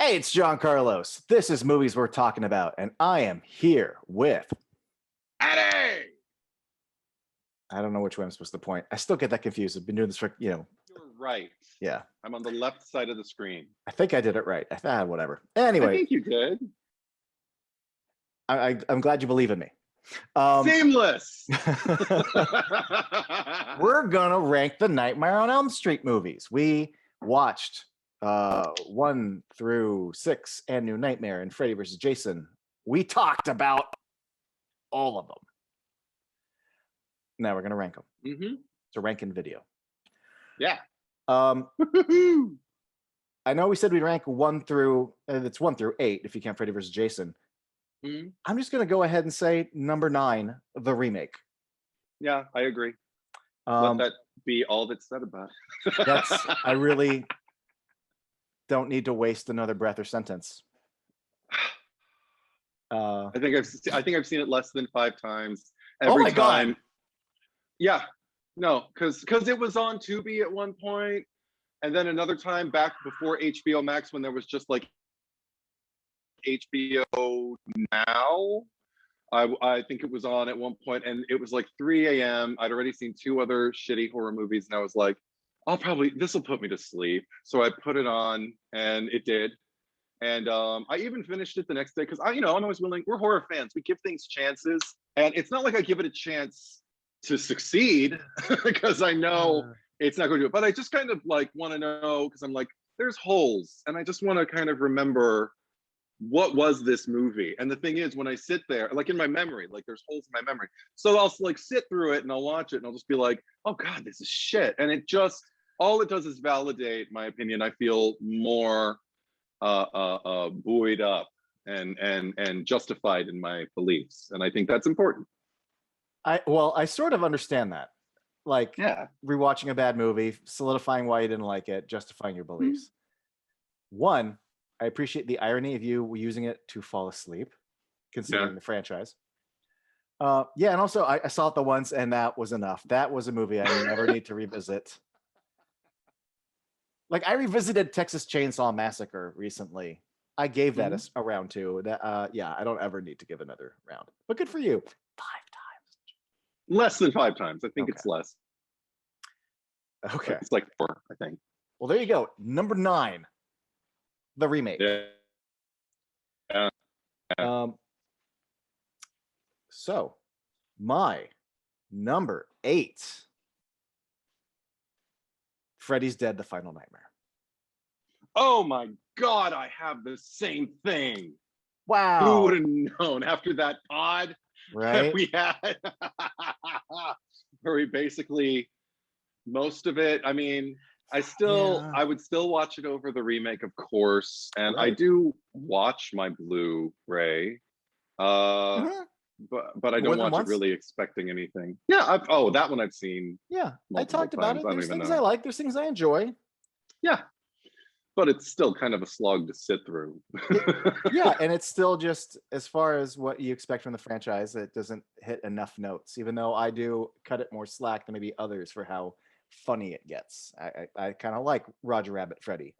Hey, it's John Carlos. This is Movies We're Talking About, and I am here with Eddie! I don't know which way I'm supposed to point. I still get that confused. I've been doing this for, You're right. yeah. I'm on the left side of the screen. I think I did it right. Whatever. I Anyway, think you did. I'm glad you believe in me. Seamless! We're gonna rank the Nightmare on Elm Street movies. We watched 1 through 6 and New Nightmare and Freddy Vs. Jason. We talked about all of them. Now we're gonna rank them. Mm-hmm. It's a ranking video. Yeah. I know we said we'd rank 1 through it's 1 through 8 if you count Freddy vs. Jason. Mm-hmm. I'm just gonna go ahead and say number 9, the remake. Yeah, I agree. Let that be all that's said about it. I really don't need to waste another breath or sentence. I think I've seen it less than 5 times. Every oh my time. God. Yeah. No, because it was on Tubi at one point, and then another time back before HBO Max when there was just like HBO Now. I think it was on at one point, and it was like 3 a.m. I'd already seen 2 other shitty horror movies, and I was like, this will put me to sleep. So I put it on, and it did. And I even finished it the next day because I'm always willing. We're horror fans. We give things chances, and it's not like I give it a chance to succeed because I know it's not going to do it. But I just kind of like want to know because I'm like, there's holes, and I just want to kind of remember what was this movie. And the thing is, when I sit there, like in my memory, like there's holes in my memory, so I'll like sit through it and I'll watch it and I'll just be like, oh God, this is shit. And all it does is validate my opinion. I feel more buoyed up and justified in my beliefs, and I think that's important. I sort of understand that. Like, yeah, rewatching a bad movie, solidifying why you didn't like it, justifying your beliefs. One, I appreciate the irony of you using it to fall asleep, considering the franchise. And also I saw it the once, and that was enough. That was a movie I never need to revisit. Like, I revisited Texas Chainsaw Massacre recently. I gave that a round 2. I don't ever need to give another round. But good for you. 5 times. Less than 5 times. I think it's less. Okay. It's like 4, I think. Well, there you go. Number 9, the remake. Yeah. So, my number 8, Freddy's Dead: The Final Nightmare. Oh my God, I have the same thing. Wow. Who would have known after that pod right? we had? Where we basically, most of it, I mean, I would still watch it over the remake, of course. And I do watch my Blu-ray. But I don't watch it really expecting anything. Yeah, that one I've seen. Yeah, I talked about it. There's things I like, there's things I enjoy. Yeah, but it's still kind of a slog to sit through. Yeah, and it's still just, as far as what you expect from the franchise, it doesn't hit enough notes, even though I do cut it more slack than maybe others for how funny it gets. I kind of like Roger Rabbit Freddy.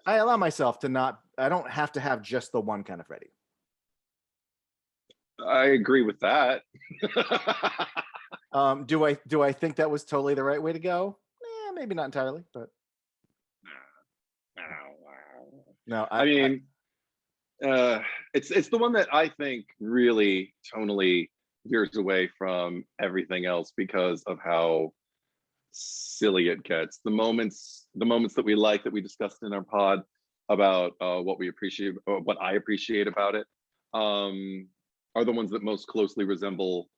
I allow myself to I don't have to have just the one kind of Freddy. I agree with that. Do I think that was totally the right way to go? Maybe not entirely, but no. I mean, it's the one that I think really tonally veers away from everything else because of how silly it gets. The moments that we like, that we discussed in our pod about what we appreciate, or what I appreciate about it, are the ones that most closely resemble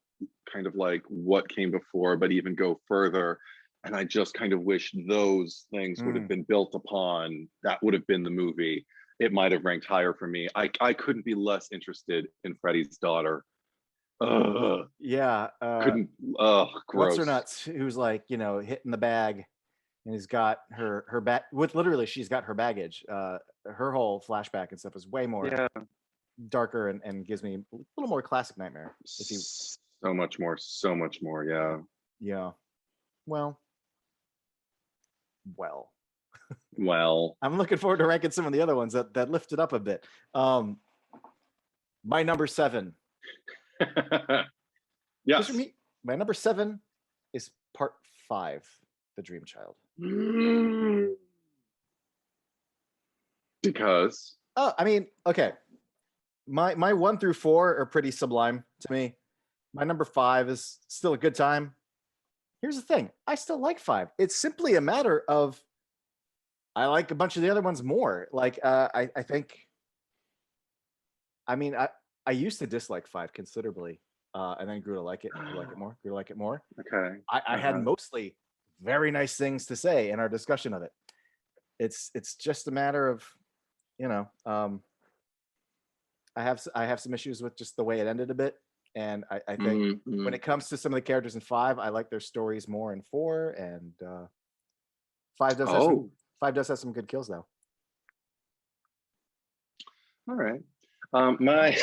kind of like what came before, but even go further. And I just kind of wish those things would have been built upon. That would have been the movie. It might have ranked higher for me. I couldn't be less interested in Freddy's daughter. Yeah. Couldn't. Gross. What's her nuts? Who's like, hitting the bag, and he's got her bag with literally, she's got her baggage. Her whole flashback and stuff is way more darker and gives me a little more classic Nightmare. So much more. Yeah. Yeah. Well. Well, I'm looking forward to ranking some of the other ones that lift it up a bit. My number 7. Just for yes. me, my number 7 is part 5, The Dream Child. Because Oh, I mean, okay. My 1 through 4 are pretty sublime to me. My number 5 is still a good time. Here's the thing. I still like 5. It's simply a matter of I like a bunch of the other ones more. Like I think I mean I used to dislike 5 considerably. And then grew to like it, grew to like it more, grew to like it more. okay. I had mostly very nice things to say in our discussion of it. It's just a matter of, you know, I have some issues with just the way it ended a bit. And I think when it comes to some of the characters in 5, I like their stories more in 4. And 5 does have some 5 does have some good kills though. All right. My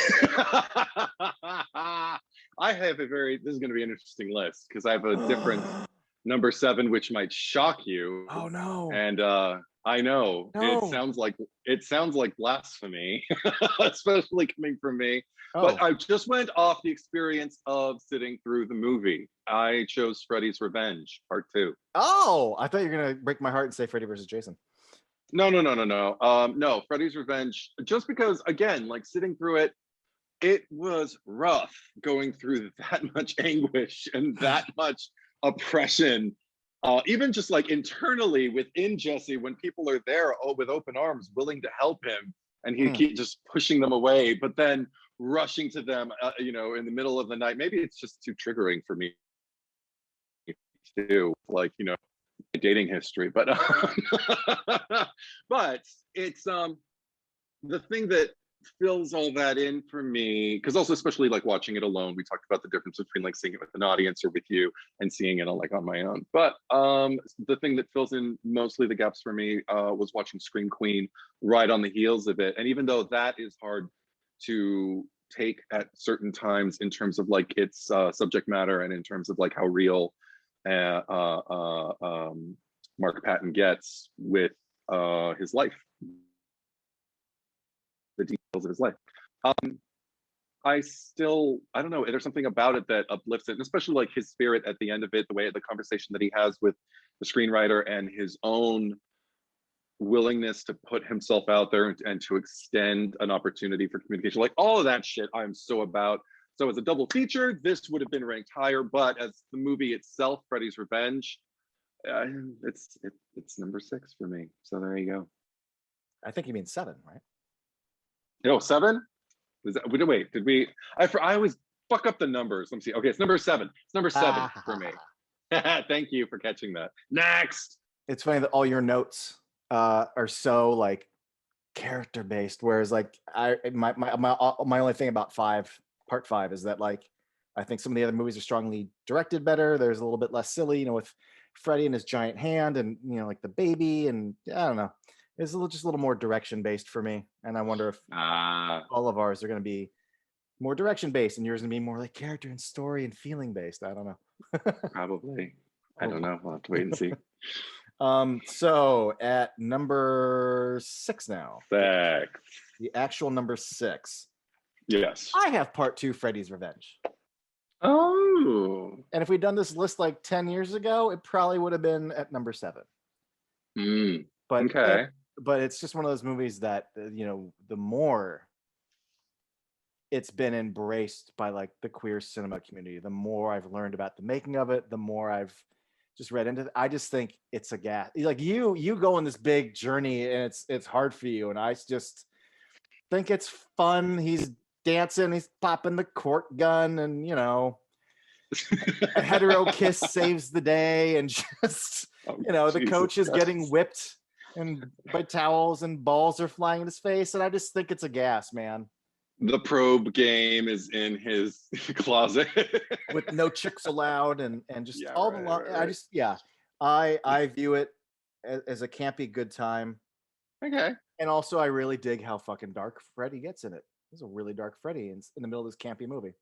I have a very this is going to be an interesting list because I have a different number 7 which might shock you. Oh no. And I know No. it sounds like blasphemy, especially coming from me. Oh. But I just went off the experience of sitting through the movie. I chose Freddy's Revenge Part 2. Oh, I thought you were gonna break my heart and say Freddy vs. Jason. No. No, Freddy's Revenge. Just because, again, like sitting through it, it was rough going through that much anguish and that much oppression. Even just like internally within Jesse, when people are there with open arms, willing to help him, and he keep just pushing them away, but then rushing to them, in the middle of the night. Maybe it's just too triggering for me too, like dating history, but but it's the thing that fills all that in for me, because also especially like watching it alone, we talked about the difference between like seeing it with an audience or with you and seeing it on my own. But the thing that fills in mostly the gaps for me was watching Scream Queen right on the heels of it. And even though that is hard to take at certain times in terms of like its subject matter and in terms of like how real Mark Patton gets with his life, the details of his life. I don't know, there's something about it that uplifts it, and especially like his spirit at the end of it, the conversation that he has with the screenwriter and his own willingness to put himself out there and to extend an opportunity for communication, like all of that shit I'm so about. So as a double feature, this would have been ranked higher, but as the movie itself, Freddy's Revenge, it's number 6 for me. So there you go. I think you mean 7, right? No, 7? Wait, did we? I always fuck up the numbers. Let me see. Okay, it's number 7. It's number 7 for me. Thank you for catching that. Next. It's funny that all your notes are so like character based, whereas like my only thing about part 5 is that like I think some of the other movies are strongly directed better. There's a little bit less silly, with Freddy and his giant hand, and like the baby, and I don't know. It's just a little more direction based for me, and I wonder if all of ours are going to be more direction based, and yours going to be more like character and story and feeling based. I don't know. Probably. I don't know. We'll have to wait and see. So at number 6 now. 6. The actual number 6. Yes. I have part 2, Freddy's Revenge. Oh. And if we'd done this list like 10 years ago, it probably would have been at number 7. But okay. But it's just one of those movies that, the more it's been embraced by like the queer cinema community, the more I've learned about the making of it, the more I've just read into it. I just think it's a gas. Like you go on this big journey and it's hard for you. And I just think it's fun. He's dancing, he's popping the cork gun, and a hetero kiss saves the day, and just the coach is getting whipped and by towels and balls are flying in his face, and I just think it's a gas, man. The probe game is in his closet with no chicks allowed, and just all the right. I view it as a campy good time. Okay. And also I really dig how fucking dark Freddy gets in it. There's a really dark Freddy in the middle of this campy movie.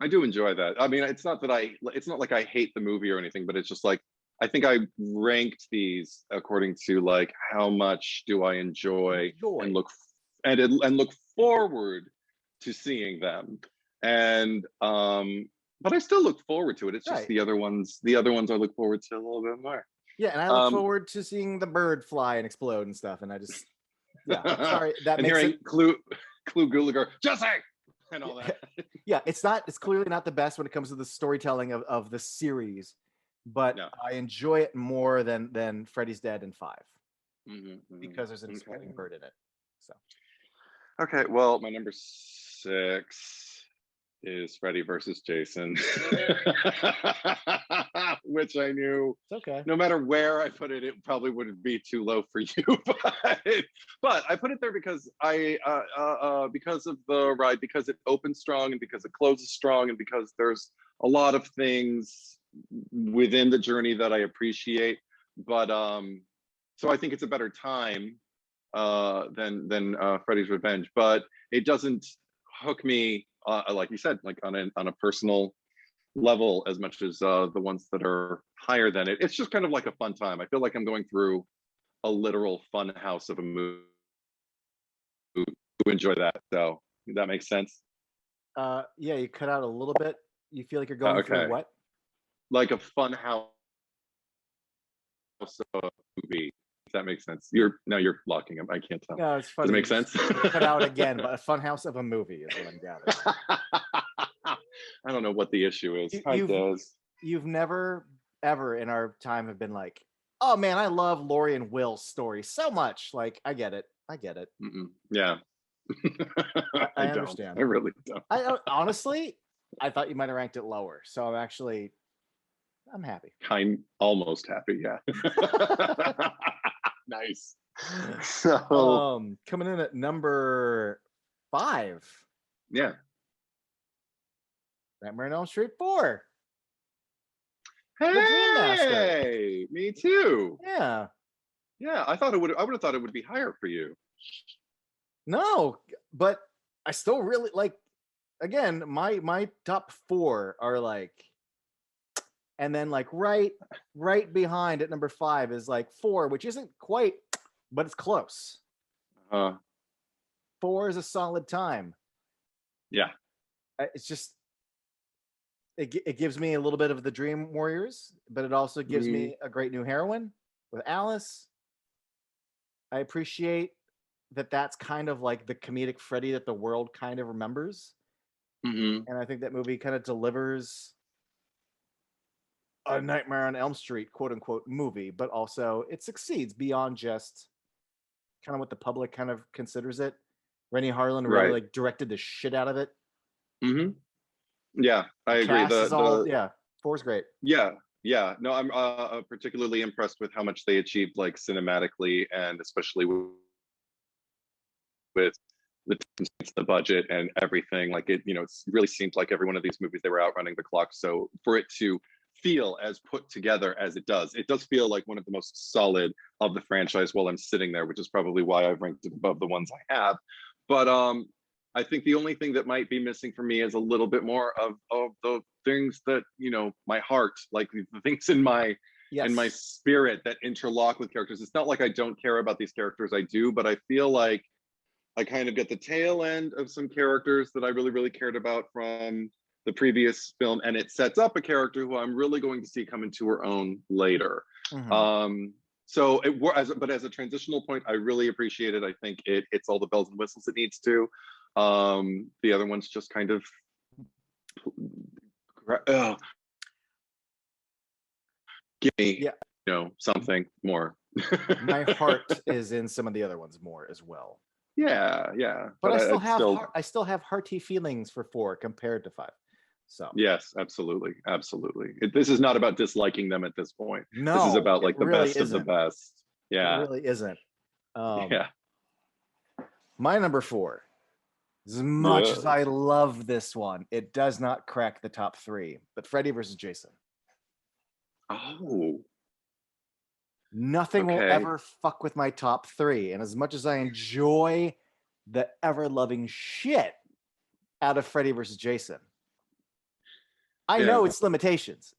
I do enjoy that. I mean, it's not like I hate the movie or anything, but it's just like I think I ranked these according to like how much do I enjoy and look forward to seeing them. And but I still look forward to it. It's just Right. the other ones I look forward to a little bit more. Yeah, and I look forward to seeing the bird fly and explode and stuff. And I just, yeah, sorry, that and makes hearing it. Clue Gulager, Jesse, and all that. Yeah, it's clearly not the best when it comes to the storytelling of the series, but No. I enjoy it more than Freddy's Dead and 5 because there's an Okay. exploding bird in it. So Okay, well, my number 6 is Freddy versus Jason, which I knew it's okay. no matter where I put it, it probably wouldn't be too low for you. But I put it there because because of the ride, because it opens strong and because it closes strong, and because there's a lot of things within the journey that I appreciate. But so I think it's a better time than Freddy's Revenge, but it doesn't hook me like you said, like on a personal level as much as the ones that are higher than it. It's just kind of like a fun time. I feel like I'm going through a literal fun house of a movie to enjoy that. So that makes sense. Yeah, you cut out a little bit. You feel like you're going through what? Like a fun house of a movie. If that makes sense. You're locking up. I can't tell. No, it's funny. Does it make sense? Cut out again, but a fun house of a movie is what I'm gathering. I don't know what the issue is. You've never ever in our time have been like, oh man, I love Lori and Will's story so much. Like, I get it. Yeah. I understand. I really don't. I honestly, I thought you might have ranked it lower. So I'm happy. Almost happy, yeah. Nice. So coming in at number 5. Yeah. Nightmare on Elm Street 4. Hey, me too. Yeah. Yeah, I would have thought it would be higher for you. No, but I still really like, again, my top 4 are like, and then like right behind at number 5 is like 4, which isn't quite, but it's close. 4 is a solid time. Yeah. It's just, it gives me a little bit of the Dream Warriors, but it also gives me a great new heroine with Alice. I appreciate that that's kind of like the comedic Freddy that the world kind of remembers. And I think that movie kind of delivers a Nightmare on Elm Street, quote unquote, movie, but also it succeeds beyond just kind of what the public kind of considers it. Rennie Harlan really like directed the shit out of it. Yeah, I agree. Yeah, 4's great. Yeah. No, I'm particularly impressed with how much they achieved, like cinematically, and especially with the budget and everything. Like it really seemed like every one of these movies they were outrunning the clock. So for it to feel as put together as it does feel like one of the most solid of the franchise while I'm sitting there, which is probably why I've ranked it above the ones I have. But I think the only thing that might be missing for me is a little bit more of the things that, my heart, like the things in my spirit that interlock with characters. It's not like I don't care about these characters, I do, but I feel like I kind of get the tail end of some characters that I really, really cared about from the previous film, and it sets up a character who I'm really going to see come into her own later. So as a transitional point, I really appreciate it. I think it hits all the bells and whistles it needs to. The other ones just kind of give me something more. My heart is in some of the other ones more as well. Yeah. But I still have hearty feelings for 4 compared to 5. So yes, absolutely. This is not about disliking them at this point. No, this is about like the really best of the best. Yeah, it really isn't. Yeah. My number 4. As much as I love this one, it does not crack the top 3. But Freddy vs. Jason. Oh. Nothing will ever fuck with my top 3. And as much as I enjoy the ever-loving shit out of Freddy vs. Jason, I know its limitations.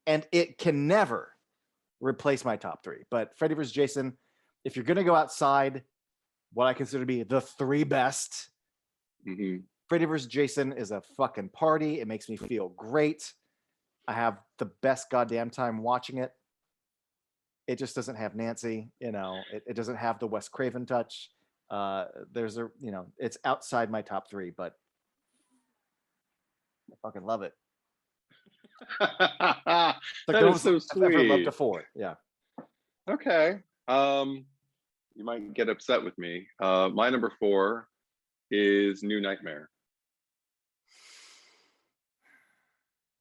And it can never replace my top three. But Freddy vs. Jason, if you're gonna go outside what I consider to be the three best, Freddy vs. Jason is a fucking party. It makes me feel great. I have the best goddamn time watching it. It just doesn't have Nancy, you know, it doesn't have the Wes Craven touch. There's a, you know, it's outside my top three, but I fucking love it. That is so I've ever loved sweet. a four. Yeah. Okay. You might get upset with me. My number 4 is New Nightmare.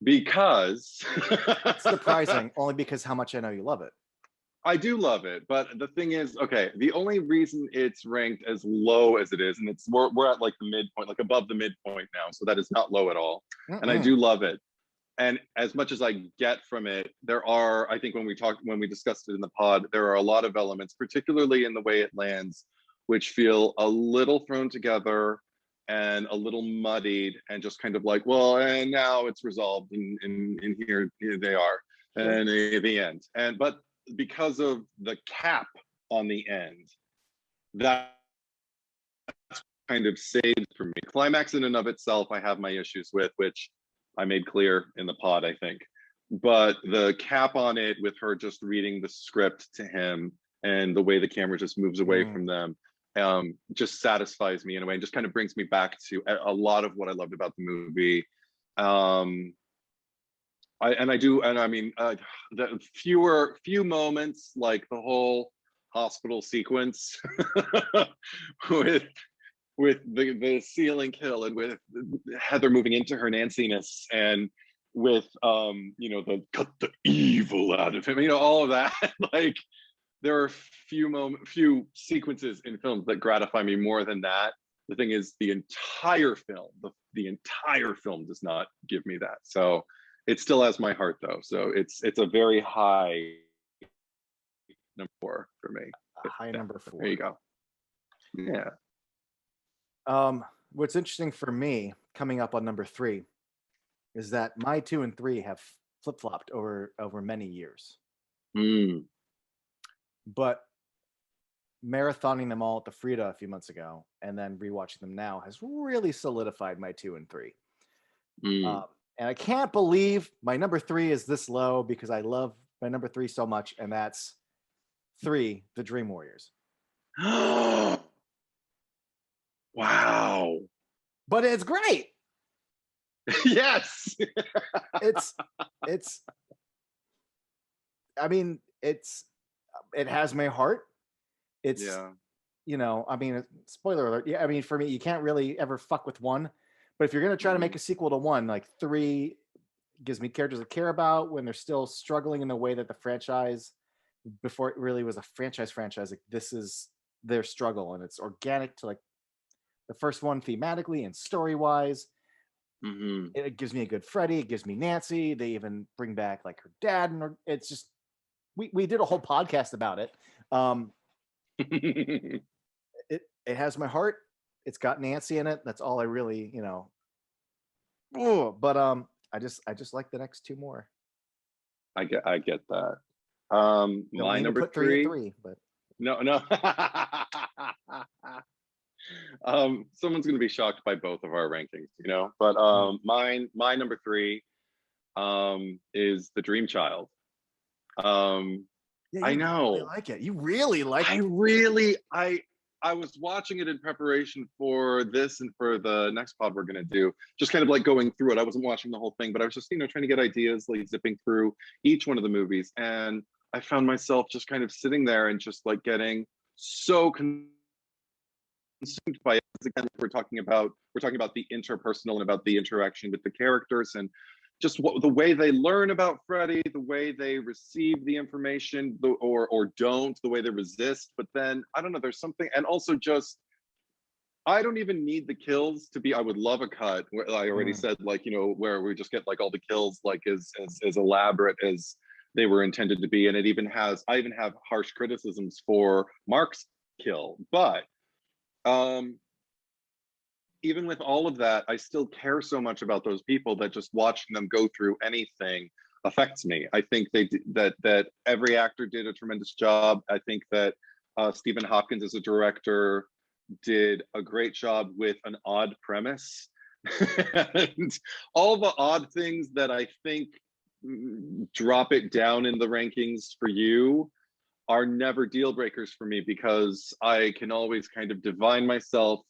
Because It's surprising, only because how much I know you love it. I do love it, but the thing is, okay, the only reason it's ranked as low as it is, and we're at like the midpoint, like above the midpoint now, so that is not low at all. And I do love it. And as much as I get from it, there are, I think when we discussed it in the pod, there are a lot of elements, particularly in the way it lands, which feel a little thrown together and a little muddied and just kind of like, well, and now it's resolved and here they are, and the end. But because of the cap on the end, that kind of saved for me. Climax in and of itself, I have my issues with, which I made clear in the pod, I think. But the cap on it with her just reading the script to him and the way the camera just moves away from them just satisfies me in a way and just kind of brings me back to a lot of what I loved about the movie. The few moments like the whole hospital sequence with the ceiling kill and with Heather moving into her Nanciness and with the cut the evil out of him, all of that. Like there are few sequences in films that gratify me more than that. The thing is, the entire film does not give me that. So it still has my heart though. So it's a very high number 4 for me. High number 4. There you go. Yeah. What's interesting for me coming up on number 3 is that my 2 and 3 have flip-flopped over many years. But marathoning them all at the Frida a few months ago and then rewatching them now has really solidified my 2 and 3. And I can't believe my number 3 is this low because I love my number 3 so much, and that's 3, The Dream Warriors. Wow. But it's great. Yes. It has my heart. It's, spoiler alert. Yeah, I mean, for me, you can't really ever fuck with 1. But if you're going to try to make a sequel to 1, like 3 gives me characters I care about when they're still struggling in the way that the franchise, before it really was a franchise, like this is their struggle, and it's organic to like the first one thematically and story-wise. It gives me a good Freddy. It gives me Nancy. They even bring back like her dad, and it's just we did a whole podcast about it. It has my heart. It's got Nancy in it. That's all I really, but I just like the next 2 more. I get that. My number 3, but no. Someone's going to be shocked by both of our rankings, but my number 3 is The Dream Child. I know. Really like it. You really like it. I was watching it in preparation for this and for the next pod we're going to do, just kind of like going through it. I wasn't watching the whole thing, but I was just, trying to get ideas, like zipping through each one of the movies. And I found myself just kind of sitting there and just like getting so consumed by it. Again, we're talking about the interpersonal and about the interaction with the characters and just the way they learn about Freddy, the way they receive the information or don't, the way they resist. But then, I don't know, there's something, and also just, I don't even need the kills to be, I would love a cut where I already said, like, where we just get like all the kills like as elaborate as they were intended to be. And I even have harsh criticisms for Mark's kill. But even with all of that, I still care so much about those people that just watching them go through anything affects me. I think that every actor did a tremendous job. I think that Stephen Hopkins as a director did a great job with an odd premise. And all the odd things that I think drop it down in the rankings for you are never deal breakers for me, because I can always kind of divine myself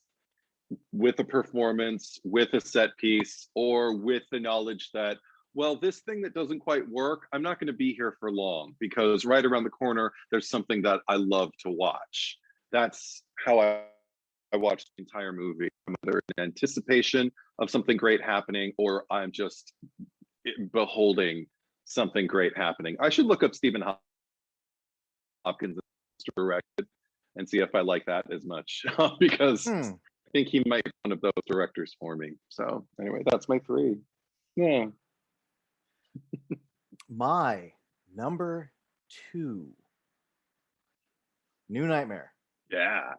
with a performance, with a set piece, or with the knowledge that, well, this thing that doesn't quite work, I'm not going to be here for long, because right around the corner, there's something that I love to watch. That's how I watched the entire movie, whether in anticipation of something great happening, or I'm just beholding something great happening. I should look up Stephen Hopkins directed and see if I like that as much, because I think he might be one of those directors for me. So anyway, that's my 3. Yeah. My number 2, New Nightmare. Yeah.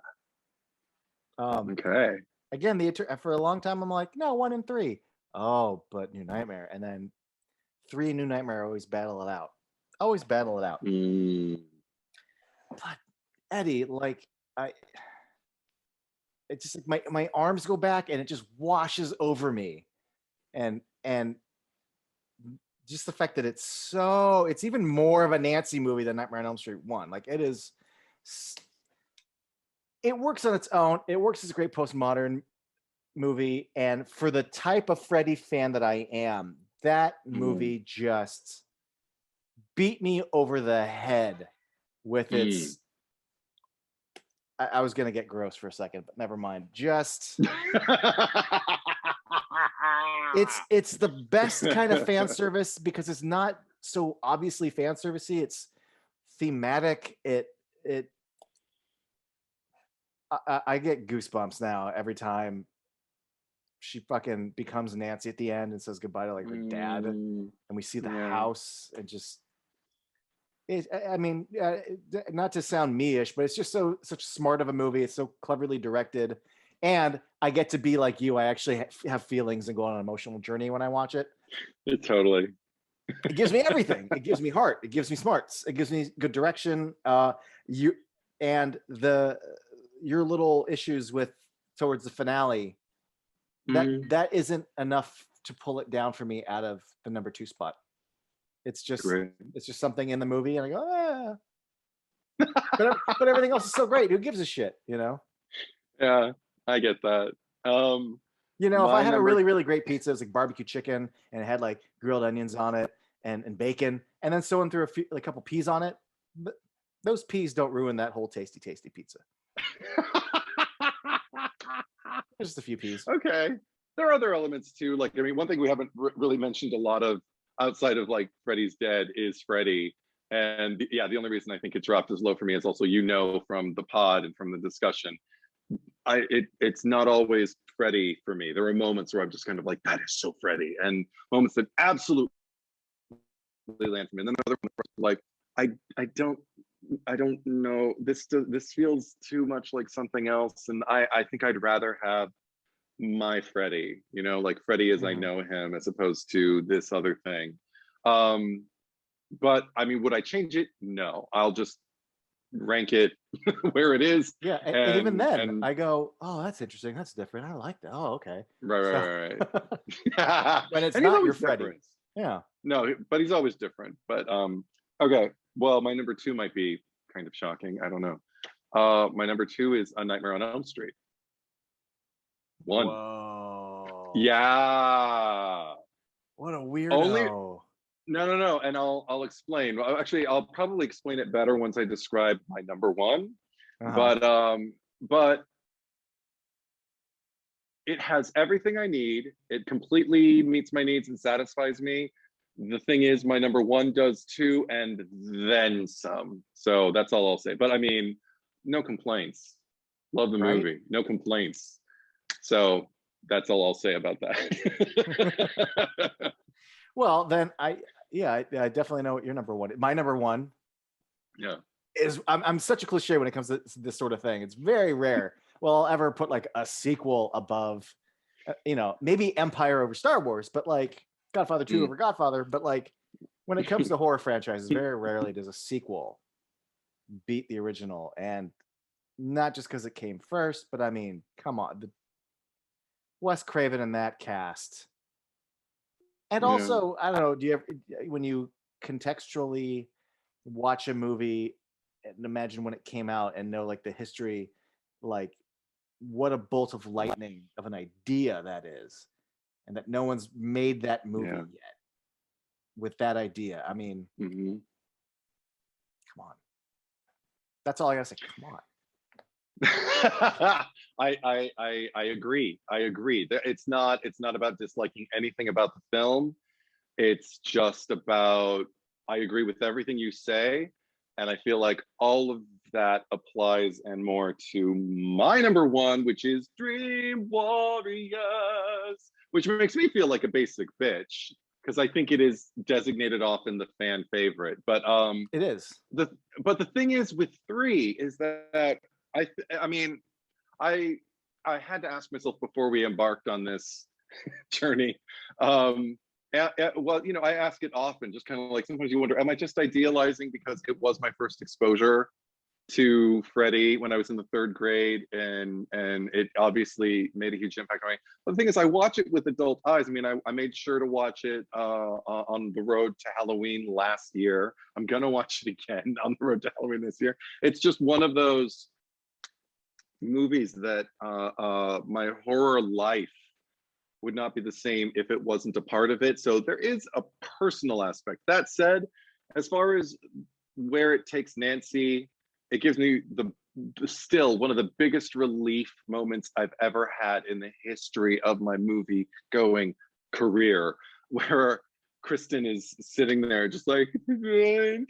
Okay. Again, for a long time, I'm like, no, 1 and 3. Oh, but New Nightmare. And then 3 and New Nightmare always battle it out. But Eddie, like, it's just like my arms go back and it just washes over me. And just the fact that it's even more of a Nancy movie than Nightmare on Elm Street 1. Like, it works on its own. It works as a great postmodern movie. And for the type of Freddy fan that I am, that movie just beat me over the head with its... I was going to get gross for a second, but never mind. Just... it's the best kind of fan service, because it's not so obviously fan servicey. It's thematic. I get goosebumps now every time she fucking becomes Nancy at the end and says goodbye to like her dad, and we see the house, and just not to sound me-ish, but it's just such smart of a movie. It's so cleverly directed, and I get to be like you. I actually have feelings and go on an emotional journey when I watch it. Totally. It gives me everything. It gives me heart. It gives me smarts. It gives me good direction. Your little issues towards the finale, that isn't enough to pull it down for me out of the number 2 spot. It's just something in the movie, and I go, but everything else is so great. Who gives a shit, you know? Yeah, I get that. If I had a really, really great pizza, it was like barbecue chicken, and it had like grilled onions on it and bacon, and then someone threw a couple peas on it, but those peas don't ruin that whole tasty pizza. Just a few peas. Okay. There are other elements too. Like, I mean, one thing we haven't really mentioned a lot of outside of like Freddy's Dead is Freddy. And the only reason I think it dropped as low for me is also, from the pod and from the discussion, it's not always Freddy for me. There are moments where I'm just kind of like, that is so Freddy, and moments that absolutely land for me. And then another one, like, I don't know. This feels too much like something else, and I think I'd rather have my Freddy, like Freddy as I know him, as opposed to this other thing. But I mean, would I change it? No, I'll just rank it where it is. Yeah, and even then, I go, oh, that's interesting. That's different. I like that. Oh, okay. Right. When it's not your Freddy. Different. Yeah. No, but he's always different. But okay. Well, my number 2 might be kind of shocking. I don't know. My number 2 is A Nightmare on Elm Street. 1. Whoa. Yeah. What a weirdo. No. And I'll explain. Well, actually, I'll probably explain it better once I describe my number 1. But it has everything I need. It completely meets my needs and satisfies me. The thing is, my number 1 does too, and then some. So that's all I'll say. But I mean, no complaints. Love the movie. No complaints. So that's all I'll say about that. Well, then I definitely know what your number 1. My number 1. Yeah. Is I'm such a cliche when it comes to this sort of thing. It's very rare. Well, I'll ever put like a sequel above, maybe Empire over Star Wars, but like Godfather 2 over Godfather, but like when it comes to horror franchises, very rarely does a sequel beat the original, and not just because it came first, but I mean, come on, the Wes Craven and that cast. And Yeah, also, I don't know, do you ever, when you contextually watch a movie and imagine when it came out and know like the history, like what a bolt of lightning of an idea that is, and that no one's made that movie yeah. yet with that idea. I mean, Hmm. come on. That's all I gotta say. Come on. I agree. I agree. It's not about disliking anything about the film. It's just about, I agree with everything you say, and I feel like all of that applies and more to my number one, which is Dream Warriors, which makes me feel like a basic bitch because I think it is designated often the fan favorite. But It is. the but the thing is with three is that I mean I I had to ask myself before we embarked on this journey. Well, I ask it often, just kind of like sometimes you wonder, am I just idealizing because it was my first exposure to Freddy when I was in the third grade, and it obviously made a huge impact on me. But the thing is, I watch it with adult eyes. I mean, I made sure to watch it on the road to Halloween last year. I'm gonna watch it again on the road to Halloween this year. It's just one of those movies that my horror life would not be the same if it wasn't a part of it. So there is a personal aspect. That said, as far as where it takes Nancy, it gives me the still one of the biggest relief moments I've ever had in the history of my movie going career, where Kristen is sitting there just like, never.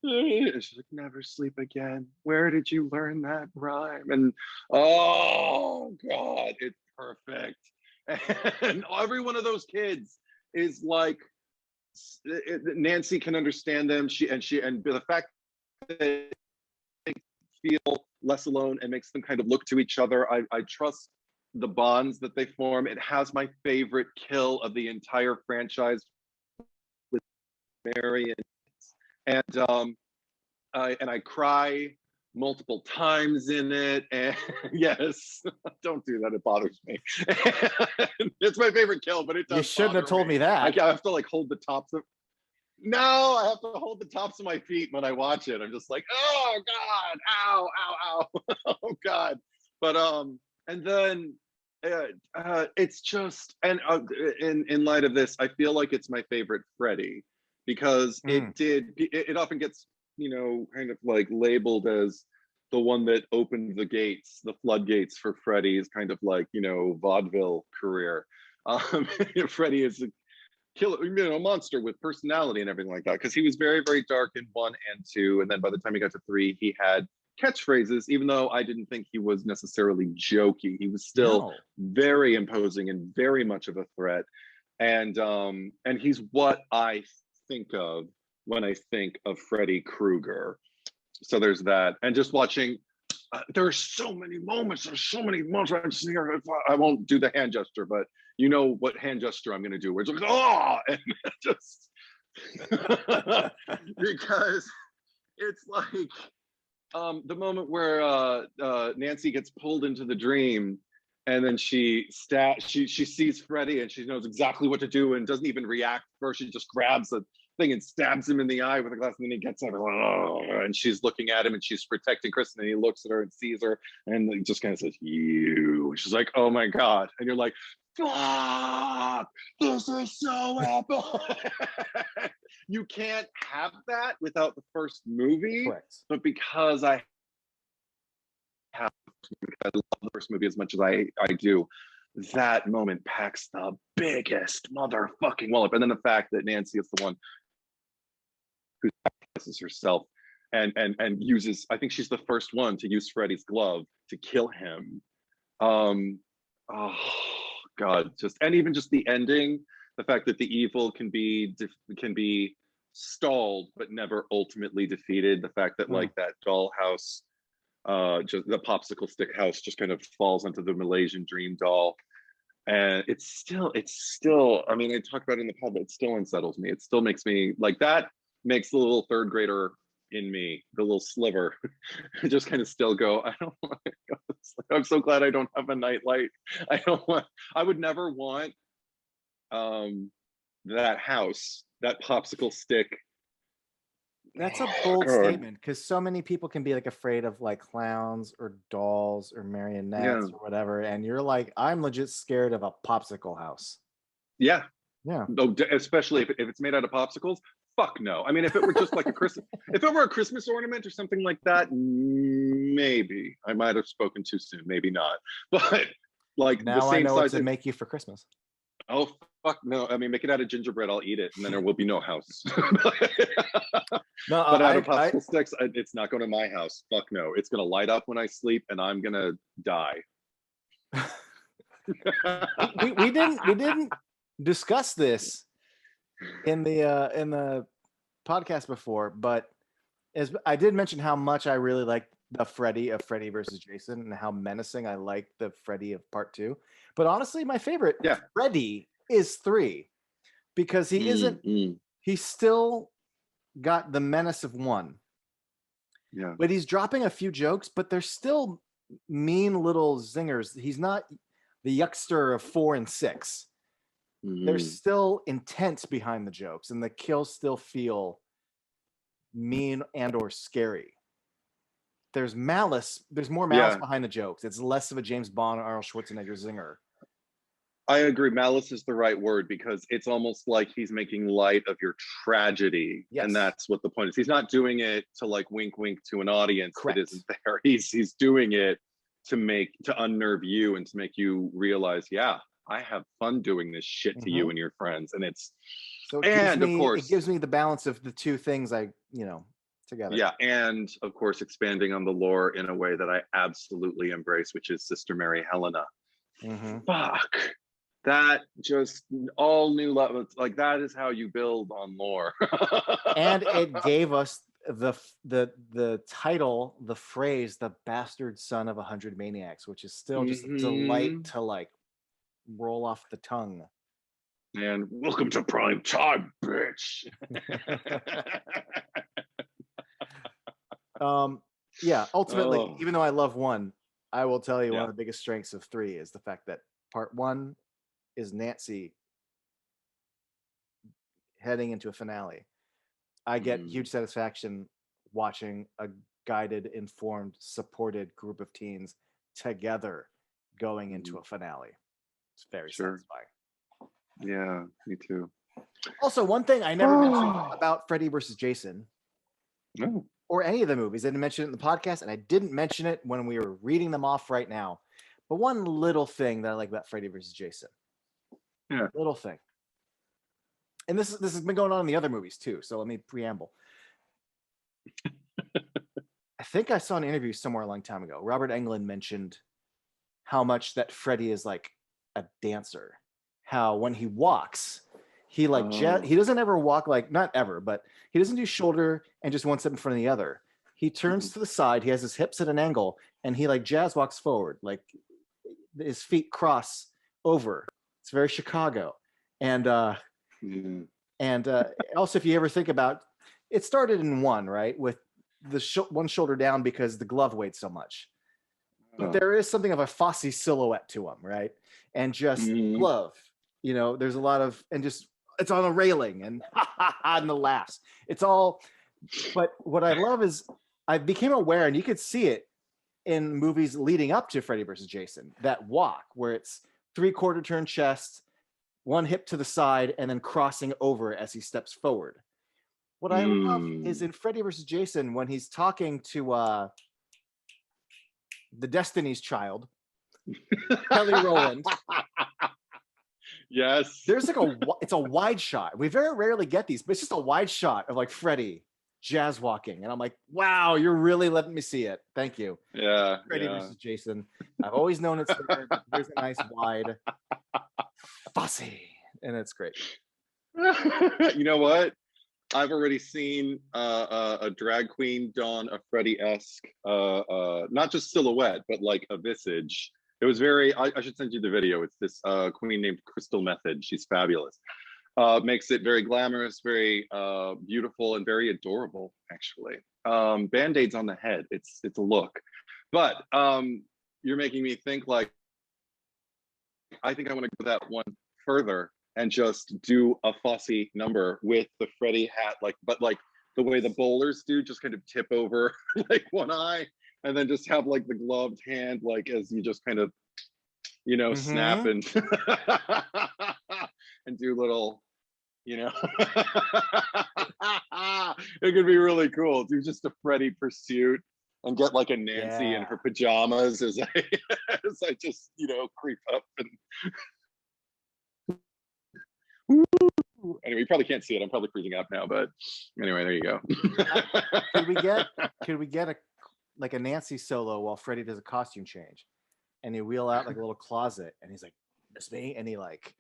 And she's like, never sleep again. Where did you learn that rhyme? And oh God, it's perfect. And every one of those kids is like, Nancy can understand them. And the fact that they feel less alone and makes them kind of look to each other. I trust the bonds that they form. It has my favorite kill of the entire franchise with Mary, and I cry multiple times in it. And yes, don't do that. It bothers me. It's my favorite kill, but it does. You shouldn't have bother told me I that. have to like hold the tops of. No, I have to hold the tops of my feet when I watch it. I'm just like, oh God, ow, ow, ow, oh God. But and then it's just, and in light of this, I feel like it's my favorite Freddy because it often gets kind of like labeled as the one that opened the gates, the floodgates for Freddy's kind of like vaudeville career. Freddy is a killer, monster with personality and everything like that, because he was very, very dark in 1 and 2, and then by the time he got to 3, he had catchphrases. Even though I didn't think he was necessarily jokey, he was still No. very imposing and very much of a threat. And he's what I think of when I think of Freddy Krueger. So there's that, and just watching. There are so many moments. There's so many moments. I'm just here. I won't do the hand gesture, but you know what hand gesture I'm going to do. Where it's like, oh, and just because it's like the moment where Nancy gets pulled into the dream, and then she sees Freddy, and she knows exactly what to do and doesn't even react. First, she just grabs the thing and stabs him in the eye with a glass, and then he gets up, and she's looking at him, and she's protecting Kristen, and he looks at her and sees her, and he just kind of says, "You." She's like, "Oh my God," and you're like, "Fuck! This is so epic." You can't have that without the first movie. Correct. But because I love the first movie as much as I do, that moment packs the biggest motherfucking wallop. And then the fact that Nancy is the one who sacrifices herself and uses, I think she's the first one to use Freddy's glove to kill him. Oh God, and even just the ending, the fact that the evil can be stalled but never ultimately defeated. The fact that like that dollhouse, just the popsicle stick house, just kind of falls onto the Malaysian dream doll, And it's still, I mean, I talked about it in the pod, but it still unsettles me. It still makes me like, that makes the little third grader in me, the little sliver, just kind of still go, I don't want to go to sleep. I'm so glad I don't have a nightlight. I would never want that house, that popsicle stick. That's a bold God. statement, because so many people can be like afraid of like clowns or dolls or Yeah. marionettes or whatever, and you're like, I'm legit scared of a popsicle house. Yeah. Yeah. Oh, especially if it's made out of popsicles. Fuck no. I mean, if it were just like a Christmas, if it were a Christmas ornament or something like that, maybe I might have spoken too soon. Maybe not. But like the Now I same know what size. to make you for Christmas. Oh fuck no. I mean, make it out of gingerbread. I'll eat it, and then there will be no house. No, But out of popsicle sticks, it's not going to my house. Fuck no. It's going to light up when I sleep, and I'm gonna die. we didn't discuss this in the podcast before, but as I did mention how much I really like the Freddy of Freddy versus Jason and how menacing I like the Freddy of part 2. But honestly, my favorite Freddy is 3, because he isn't he's still got the menace of 1. Yeah. But he's dropping a few jokes, but they're still mean little zingers. He's not the yuckster of 4 and 6. There's still intent behind the jokes, and the kills still feel mean and or scary. There's malice. There's more malice behind the jokes. It's less of a James Bond or Arnold Schwarzenegger zinger. I agree. Malice is the right word, because it's almost like he's making light of your tragedy. Yes. And that's what the point is. He's not doing it to like wink wink to an audience Correct. that isn't there. He's doing it to unnerve you and to make you realize, yeah, I have fun doing this shit to you and your friends. And it's so of course it gives me the balance of the two things together. Yeah, and of course expanding on the lore in a way that I absolutely embrace, which is Sister Mary Helena. Fuck. That just all new levels. Like, that is how you build on lore. And it gave us the title, the phrase, the bastard son of 100 maniacs, which is still just a delight to like roll off the tongue. And welcome to prime time, bitch. Ultimately, even though I love 1, I will tell you one of the biggest strengths of 3 is the fact that part 1 is Nancy heading into a finale. I get huge satisfaction watching a guided, informed, supported group of teens together going into a finale. It's very satisfying. Yeah, me too. Also, one thing I never mentioned about Freddy versus Jason, or any of the movies, I didn't mention it in the podcast, and I didn't mention it when we were reading them off right now. But one little thing that I like about Freddy versus Jason, little thing, and this has been going on in the other movies too. So let me preamble. I think I saw an interview somewhere a long time ago. Robert Englund mentioned how much that Freddy is like a dancer. How when he walks, he like he doesn't ever walk like, not ever, but he doesn't do shoulder and just one step in front of the other. He turns to the side. He has his hips at an angle, and he like jazz walks forward, like his feet cross over. It's very Chicago, and also if you ever think about, it started in 1, right, with the one shoulder down because the glove weighed so much. But there is something of a Fosse silhouette to him, right? And just glove, there's a lot of, and just it's on a railing and and the laughs. It's all, but what I love is I became aware, and you could see it in movies leading up to Freddy versus Jason, that walk where it's 3/4 turn chest, one hip to the side, and then crossing over as he steps forward. What I love is in Freddy versus Jason, when he's talking to the Destiny's Child, Kelly Rowland. Yes. There's like it's a wide shot. We very rarely get these, but it's just a wide shot of like Freddy jazz walking. And I'm like, wow, you're really letting me see it. Thank you. Yeah. Freddy versus Jason. I've always known it's there. There's a nice wide Fosse, and it's great. You know what? I've already seen a drag queen don a Freddy-esque, not just silhouette, but like a visage It was very. I should send you the video. It's this queen named Crystal Method. She's fabulous. Makes it very glamorous, very beautiful, and very adorable. Actually, band-aids on the head. It's a look, but you're making me think. Like, I think I want to go that one further and just do a Fosse number with the Freddy hat, like, but like the way the bowlers do, just kind of tip over like one eye, and then just have like the gloved hand, like as you just kind of, you know, snap and and do little, you know, it could be really cool. Do just a Freddy pursuit and get like a Nancy in her pajamas as I as I just, you know, creep up and anyway, you probably can't see it. I'm probably freezing up now, but anyway, there you go. could we get a like a Nancy solo while Freddy does a costume change, and he wheel out like a little closet, and he's like, "It's me," and he like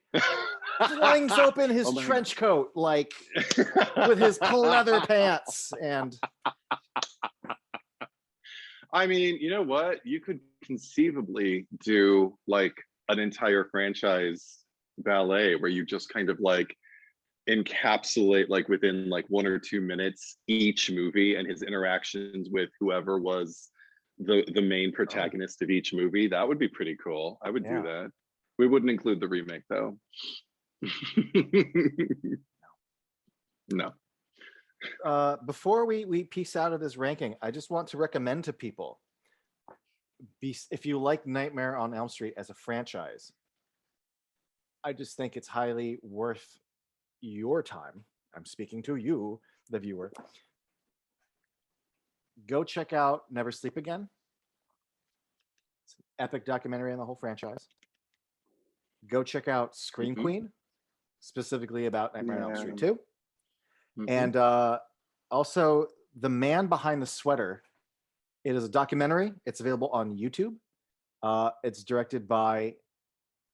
flings open his trench coat like with his leather pants, and I mean, you know what? You could conceivably do like an entire franchise ballet where you just kind of like encapsulate like within like 1 or 2 minutes each movie and his interactions with whoever was the main protagonist of each movie. That would be pretty cool. I would do that. We wouldn't include the remake though. No. Before we piece out of this ranking, I just want to recommend to people, if you like Nightmare on Elm Street as a franchise, I just think it's highly worth your time. I'm speaking to you, the viewer. Go check out Never Sleep Again. It's an epic documentary on the whole franchise. Go check out Scream Queen, specifically about Nightmare on Elm Street 2. And also The Man Behind the Sweater. It is a documentary. It's available on YouTube. It's directed by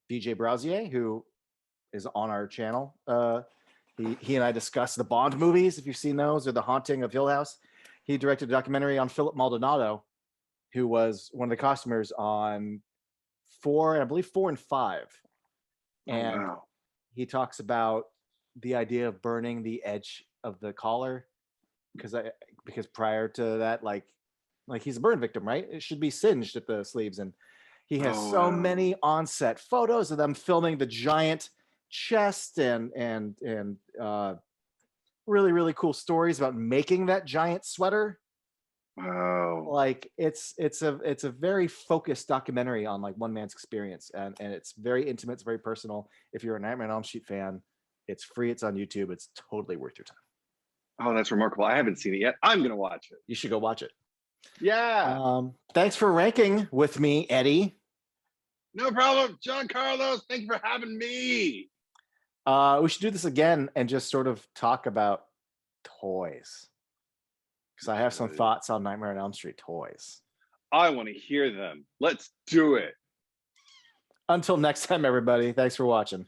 BJ Brausier, who is on our channel. He and I discussed the Bond movies, if you've seen those, or The Haunting of Hill House. He directed a documentary on Philip Maldonado, who was one of the costumers on 4 and 5. And he talks about the idea of burning the edge of the collar because prior to that, like he's a burn victim, right? It should be singed at the sleeves, and he has so many on-set photos of them filming the giant chest and really, really cool stories about making that giant sweater. Wow. Like it's a very focused documentary on like one man's experience, and it's very intimate, it's very personal. If you're a Nightmare on Elm Street fan, it's free, it's on YouTube, it's totally worth your time. Oh, that's remarkable. I haven't seen it yet. I'm gonna watch it. You should go watch it. Yeah. Thanks for ranking with me, Eddie. No problem. John Carlos, thank you for having me. We should do this again and just sort of talk about toys, because I have some thoughts on Nightmare on Elm Street toys. I want to hear them. Let's do it. Until next time, everybody. Thanks for watching.